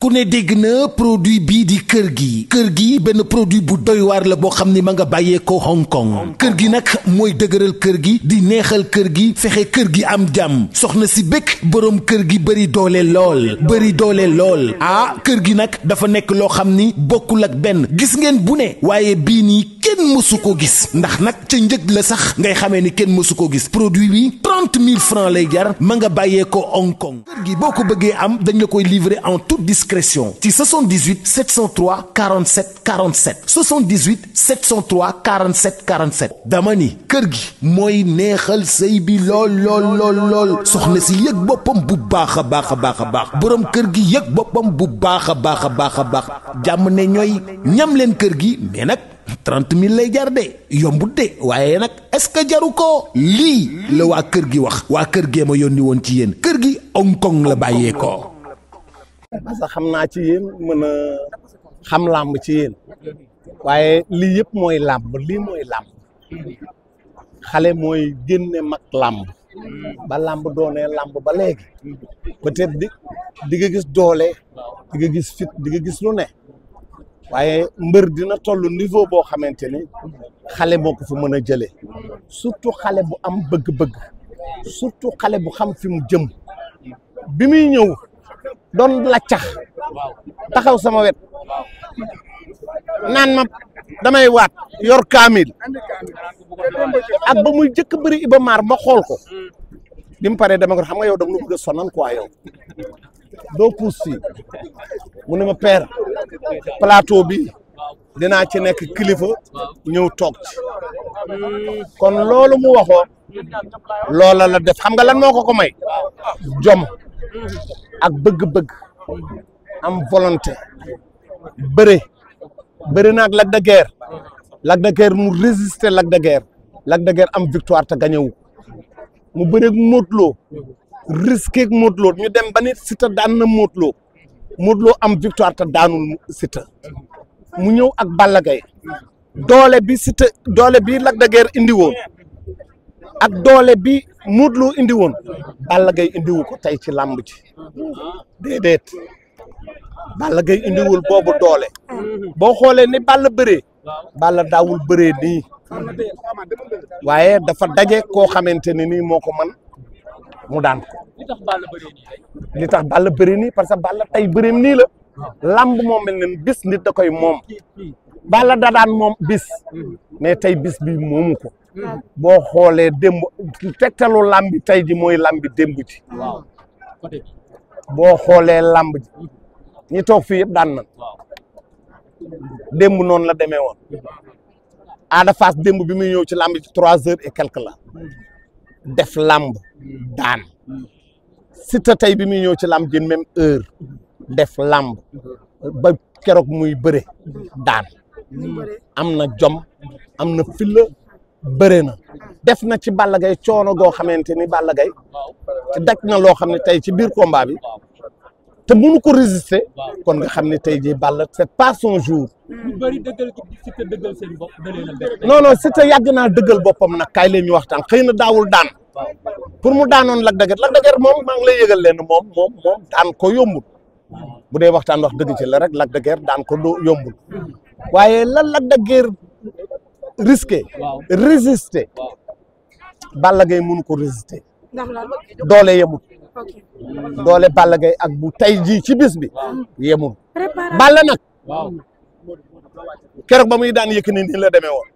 ku ne dégg na produit bii di kër gi benn produit bu doy waar la boo xam ni ma nga bàyyee ko Hong Kong kër gi nag mooy dëgëral kër gi di neexal kër gi fexe kër gi am jàmm soxna si bëgg boroom kër gi bëri doole lool ah kër gi nag dafa nekk loo xam ni bokkul ak benn gis ngeen bu ne waaye bii nii kenn mësu ko gis ndax nag ca njëg la sax ngay xamee ni kenn mësu ko gis produit bi 30 000 francs lay jar ma nga bàyyee ko Hong Kong kër gi boo ko bëggee am dañ la koy livrer en toute discrétion ci 78 703 47 47 78 703 47 47 dama ni kër gi mooy neexal sëy bi lool soxna si yëg boppam bu baax a baax boroom kër gi yëg boppam bu baax a baax jàmm ne ñooy ñam leen kër gi mais nag 30 000 lay jar de yombut de waaye nag est-ce que jaru ko lii la waa kër gi wax waa kër gee ma yónni woon ci yéen kër gi Hong Kong la bàyyee ko. parce que xam naa ci yéen mën a xam làmb ci yéen waaye lii yëpp mooy làmb lii mooy làmb xale mooy génne mag làmb ba làmb doonee làmb ba léegi peut-être di nga gis doole di nga gis fit di nga gis lu ne waaye mbër dina toll niveau boo xamante ni xale moo ko fa mën a jëlee surtout xale bu am bëgg-bëgg surtout xale bu xam fi mu jëm bi muy ñëw doon laccax taxaw sama wet naan ma damay waat yor kaamil ak ba muy jëkk bëri Iba Mar ma xool ko bi mu paree dama ko xam nga yow da nga bëgg a sonal quoi yow doo puus si mu ne ma père plateau bi dinaa ci nekk kilifa ñëw toog ci kon loolu mu waxoon loola la def xam nga lan moo ko may jom ak bëgg-bëgg am volonté bëre naag Lac de Guiers mu résister Lac de Guiers am victoire te gañewu mu bëreeg Modou Lo risqué ak Modou Lo ñu dem ba nit Siteu daan na Modou Lo am victoire te daanul Siteu mu ñëw ak Balla Gaye doole bi Lac de Guiers indi woon ak doole bi Modou Lo indi woon Balla Gaye indiwu ko tey ci làmb ci déedéet Balla Gaye indiwul boobu doole boo xoolee ni Balla bëree Balla daawul bëree nii waaye dafa daje koo xamante ne nii moo ko man mu daan ko li tax Balla bëree nii parce que Balla tey bëreem nii la lamb moom mel ne bis nit da koy moom Balla da daan moom bis mais tey bis bi moomu ko boo xoolee démb tegtalu lamb bi tey ji mooy lamb bi démb ji boo xoolee lamb ji ñi toog fii yëpp daan na démb noonu la demee woon Ada Fass démb bi muy ñëw ci lamb ci 3 heures et quelque la def lamb daan Siteu tey bi muy ñëw ci lamb ji même heure def lamb ba keroog muy bëre daan am na jom am na filla bëre na def na ci Balla Gaye coono goo xamante ni Balla Gaye ci daj na loo xam ne tey ci biir combat bi te mënu ko résister kon nga xam ne tey jii Balla c'est pas son jour. ñu bëri dëggal Siteu dëggal seen bopp non Siteu yàgg naa dëggal boppam nag kaay leen ñu waxtaan xëy na daawul daan pour mu daanoon Lac de Guiers moom maa ngi lay yëgal leen moom daan ko yombul bu dee waxtaan wax dëgg ci la rek Lac de Guiers daan ko yombul waaye lan Lac de Guiers risqué résister Balla Gaye mënu ko résister doole yemul doole Balla Gaye ak bu tey jii ci bis bi yemul Balla nag keroog ba muy daan Yékini nii la demee woon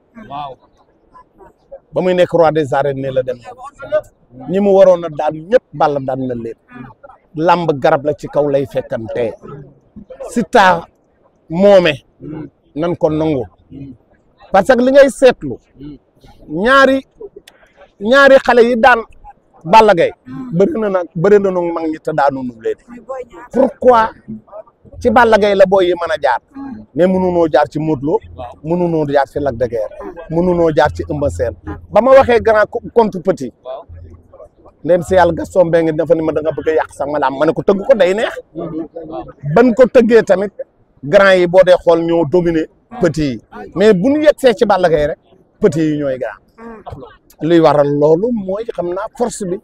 ba muy nekk roi des arènes nii la demee woon ñi mu waroon a daan ñëpp Balla daan na leen lamb garab la ci kaw lay fekkante Siteu moome nan ko nangu parce que li ngay seetlu ñaari xale yi daan Balla Gaye bëri na nag mag ñi te daanunu leen pourquoi ci Balla Gaye la booy yi mën a jaar mais mënunoo jaar ci Modou Lo mënunoo jaar ci Lac de Guiers mënunoo jaar ci Eumeu Sène ba ma waxee grand contre petit ndem si yàlla Gaston Mbengue dafa ni ma da nga bëgg a yàq sax ma laam ma ne ko tëgg ko day neex ban ko tëggee tamit grand yi boo dee xool ñoo dominer petit yi mais bu ñu yegsee ci Balla Gaye rek petit yi ñooy grand luy waral loolu mooy xam naa force bi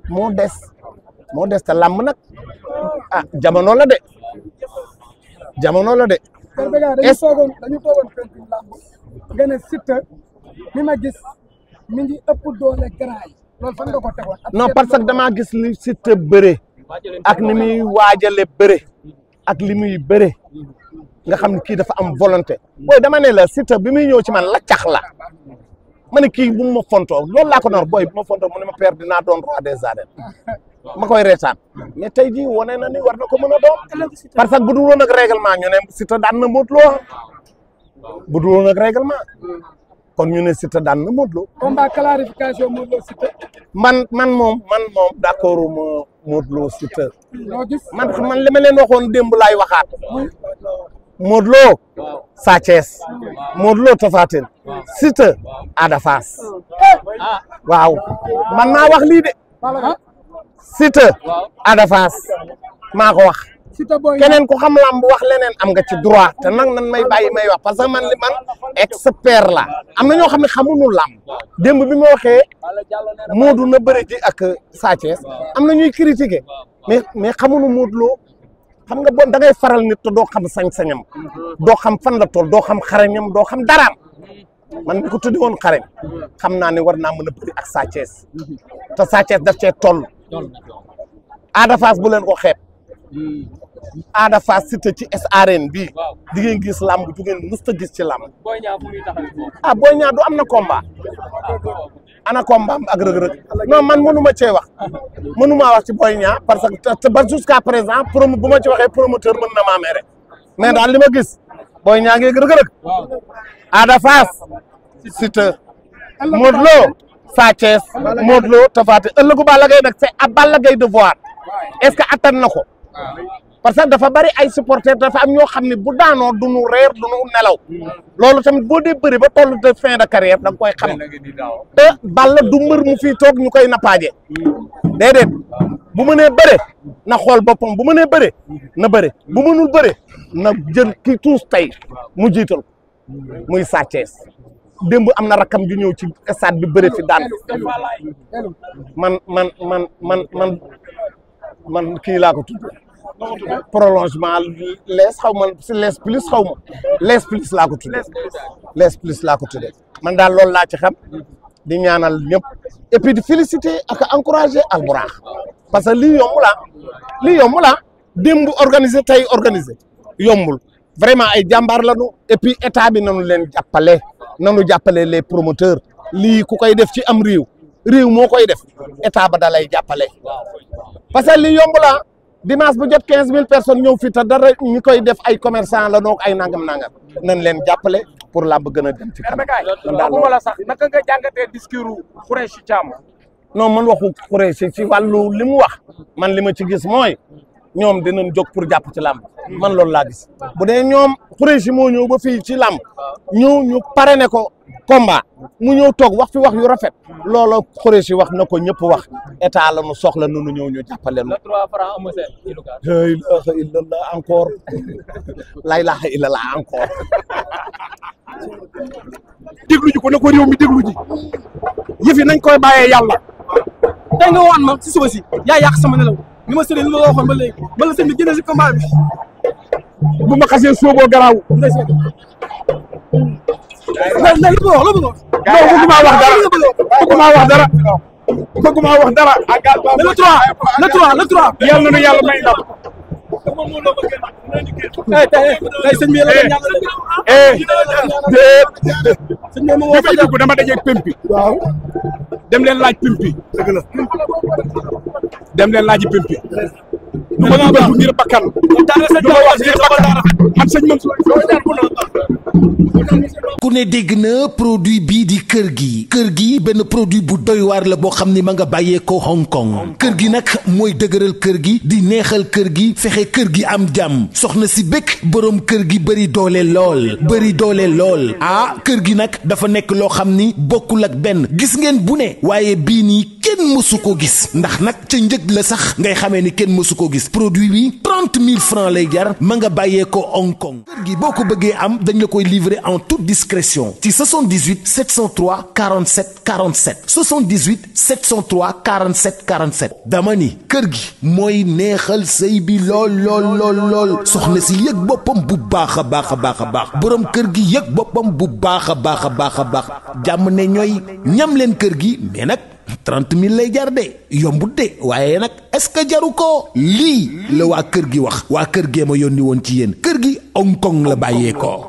moo des te làmb nag ah jamono la de jamono la de. dañu toogoon penku làmb nga ne Siteu mi ma gis mi ngi ëpp doole Grand yi loolu fan nga ko tegoon. non parce que damaa gis li Siteu bëre ak ni muy waajale bëre ak li muy bëre nga xam ne kii dafa am volonté. booy dama ne la Siteu bi muy ñëw ci man la cax la ma ne kii bu ma fontoo loolu laa ko nar booy bu ma fontoo mu ne ma père dinaa doon roi des arènes ma koy reetaan mais tey jii wane na ni war na ko mën a doon parce que bu dul woon ak règlement ñu ne Siteu daan na Modou Lo bu dul woon ak règlement kon ñu ne Siteu daan na Modou Lo. combat clarification Modou Lo Siteu. man moom d'accord ma Modou Lo Siteu. loo gis man li ma leen waxoon démb laay waxaat. Modou Lo Sa Thiès Modou Lo Tapha Tine Siteu Ada Fass waaw man maa wax lii de Siteu Ada Fass maa ko wax keneen ku xam lamb wax leneen am nga ci droit te nag nan may bàyyi may wax parce que man expert la am na ñoo xam ne xamuñu lamb démb bi ma waxee Modou na bëre ji ak Sa Thiès am na ñuy critiquer mais xamuñu Modou Lo xam nga bon da ngay faral nit te doo xam sañ-sañam doo xam fan la toll doo xam xarañam doo xam daraam man mi ko tuddi woon xarañ xam naa ne war naa mën a bëri ak Sa Thiès te Sa Thiès daf cee toll Ada Fass bu leen ko xeeb Ada Fass Siteu ci arène bii di ngeen gis làmb ju ngeen mës a gis ci làmb Boy Niang du am na combat ana combat ak Reug Reug non man mënuma cee wax mënuma wax ci Boy Niang parce que ba jusqu'à présent bu ma ci waxee promoteur mën na maa mere mais daal li ma gis Boy Niang ak Reug Reug Ada Fass Siteu Modou Lo Sa Thiès Modou Lo Tapha Tine ëllëgu Balla Gaye nag c'est à Balla Gaye de voir est-ce que attan na ko parce que dafa bari ay supporters dafa am ñoo xam ne bu daanoo du nu reer du nu nelaw loolu tamit boo dee bëri ba toll de fin de carrière da nga koy xam te Balla du mbër mu fii toog ñu koy nappaaje déedéet bu mënee bëre na xool boppam bu mënee bëre na bëre bu mënul bëre na jël kii tuus tey mu jiital muy Sa Thiès démb am na rakam ju ñëw ci stade bi bëre fi daan man kii laa ko tudd prolongement lees xaw ma si lees plus xaw ma lees plus laa ko tuddee lees plus laa ko tuddee man daal loolu laa ci xam di ñaanal ñëpp et puis di féliciter ak encourager Albourakh parce que lii yomb la démb organiser tey organiser yombul vraiment ay jàmbaar lañu et puis état bi nanu leen jàppale les promoteurs lii ku koy def ci am réew moo koy def état ba da lay jàppale parce que lii yomb la dimanche bu jot 15000 personnes ñëw fi te dara ñi koy def ay commerçant la noog ay nangam nañ leen jàppale pour làmb gën a dem ci kanam. waxuma la sax naka nga jàngatee discours Khoureychi Thiam. non man waxu Khoureychi ci wàllu li mu wax man li ma ci gis mooy ñoom dinañ jóg pour jàpp ci làmb man loolu laa gis bu dee ñoom Khoureychi moo ñëw ba fii ci làmb ñëw ñu parrainé ko combat mu ñëw toog wax fi wax yu rafet loolu Khoureychi wax na ko ñëpp wax état la nu soxla nu ñëw ñu jàppale nu. la ilaha illallah encore la ilaha illallah encore. déglu ji ko na ko réew mi déglu ji yëf yi nañ koy bàyyee yàlla. tey nga waan ma si suba si yaa yàq sama nelaw ni ma sëriñ li ma waxoon ba léegi ba la sëñ bi génne si combat bi bu ma xasee sooboo garaaw. mais li ma wax la bëggoon. bëgguma wax dara. mais le 3 yal na nu yàlla may ndam. tey sëñ bi yàlla may ñaan la bi dugg dama dajeeg pimpi. waaw dem leen laaj pimpi. dëgg la dem leen laaji pimpi. du ma dugal bu ngir bakkan. du ma wax ngir bakkan man sëñ Mansour ku ne dégg na produit bii di kër gi benn produit bu doy waar la boo xam ni ma nga bàyyee ko Hong Kong kër gi nag mooy dëgëral kër gi di neexal kër gi fexe kër gi am jàmm soxna si bëgg boroom kër gi bëri doole lool ah kër gi nag dafa nekk loo xam ni bokkul ak benn gis ngeen bu ne waaye bii nii kenn mësu ko gis ndax nag ca njëg la sax ngay xamee ni kenn mësu ko gis produit bi 30 000 francs lay jar ma nga bàyyee ko Hong Kong. kër gi boo ko bëggee am dañ la koy livrer en toute discrétion ci 78 703 47 47 78 703 47 47 dama ni kër gi mooy neexal sëy bi lool soxna si yëg boppam bu baax a baax a baax a baax borom kër gi yëg boppam bu baax a baax a baax a baax jàmm ne ñooy ñam leen kër gi mais nag 30 000 lay jar de yombut de waaye nag est-ce que jaru ko lii la waa kër gi wax waa kër gee ma yónni woon ci yéen kër gi Hong Kong la bàyyee ko